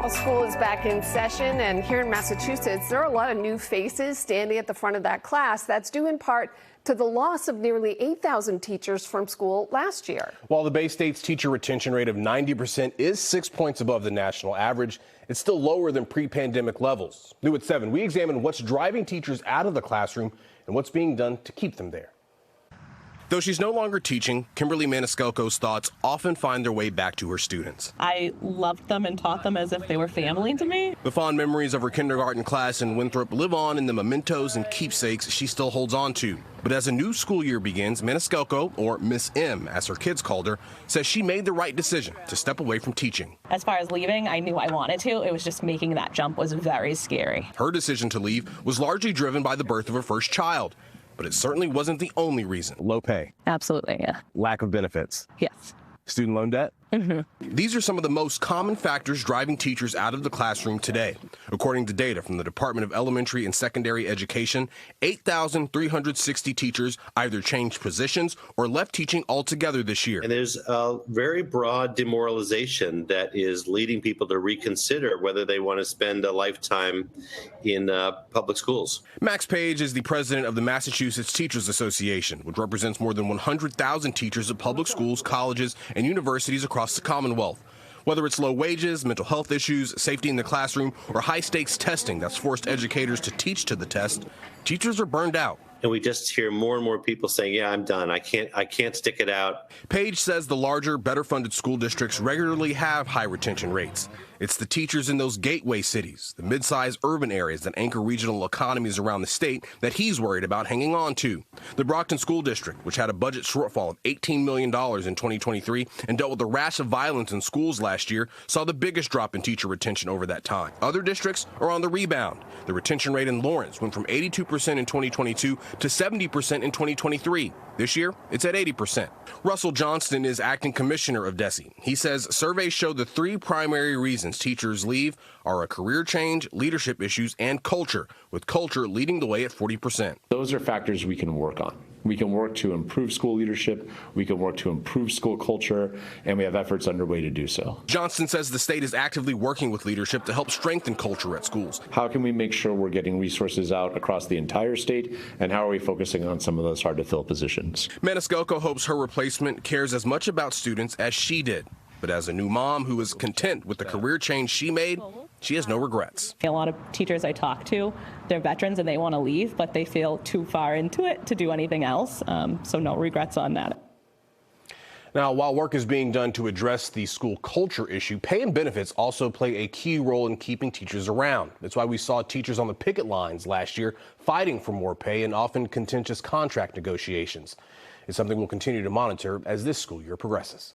Well, school is back in session, and here in Massachusetts, there are a lot of new faces standing at the front of that class. That's due in part to the loss of nearly 8,000 teachers from school last year. While the Bay State's teacher retention rate of 90% is 6 points above the national average, it's still lower than pre-pandemic levels. New at 7, we examine what's driving teachers out of the classroom and what's being done to keep them there. Though she's no longer teaching, Kimberly Maniscalco's thoughts often find their way back to her students. I loved them and taught them as if they were family to me. The fond memories of her kindergarten class in Winthrop live on in the mementos and keepsakes she still holds on to. But as a new school year begins, Maniscalco, or Miss M as her kids called her, says she made the right decision to step away from teaching. As far as leaving, I knew I wanted to. It was just making that jump was very scary. Her decision to leave was largely driven by the birth of her first child. But it certainly wasn't the only reason. Low pay. Absolutely, yeah. Lack of benefits. Yes. Student loan debt? These are some of the most common factors driving teachers out of the classroom today. According to data from the Department of Elementary and Secondary Education, 8,360 teachers either changed positions or left teaching altogether this year. And there's a very broad demoralization that is leading people to reconsider whether they want to spend a lifetime in public schools. Max Page is the president of the Massachusetts Teachers Association, which represents more than 100,000 teachers at public schools, colleges, and universities across the Commonwealth. Whether it's low wages, mental health issues, safety in the classroom, or high-stakes testing that's forced educators to teach to the test, teachers are burned out. And we just hear more and more people saying, yeah, I'm done. I can't stick it out. Page says the larger, better-funded school districts regularly have high retention rates. It's the teachers in those gateway cities, the mid-sized urban areas that anchor regional economies around the state, that he's worried about hanging on to. The Brockton School District, which had a budget shortfall of $18 million in 2023 and dealt with a rash of violence in schools last year, saw the biggest drop in teacher retention over that time. Other districts are on the rebound. The retention rate in Lawrence went from 82% in 2022 to 70% in 2023. This year, it's at 80%. Russell Johnston is acting commissioner of DESE. He says surveys show the 3 primary reasons teachers leave are a career change, leadership issues, and culture, with culture leading the way at 40%. Those are factors we can work on. We can work to improve school leadership, we can work to improve school culture, and we have efforts underway to do so. Johnston says the state is actively working with leadership to help strengthen culture at schools. How can we make sure we're getting resources out across the entire state, and how are we focusing on some of those hard-to-fill positions? Maniscalco hopes her replacement cares as much about students as she did. But as a new mom who is content with the career change she made, she has no regrets. A lot of teachers I talk to, they're veterans and they want to leave, but they feel too far into it to do anything else. So no regrets on that. Now, while work is being done to address the school culture issue, pay and benefits also play a key role in keeping teachers around. That's why we saw teachers on the picket lines last year fighting for more pay and often contentious contract negotiations. It's something we'll continue to monitor as this school year progresses.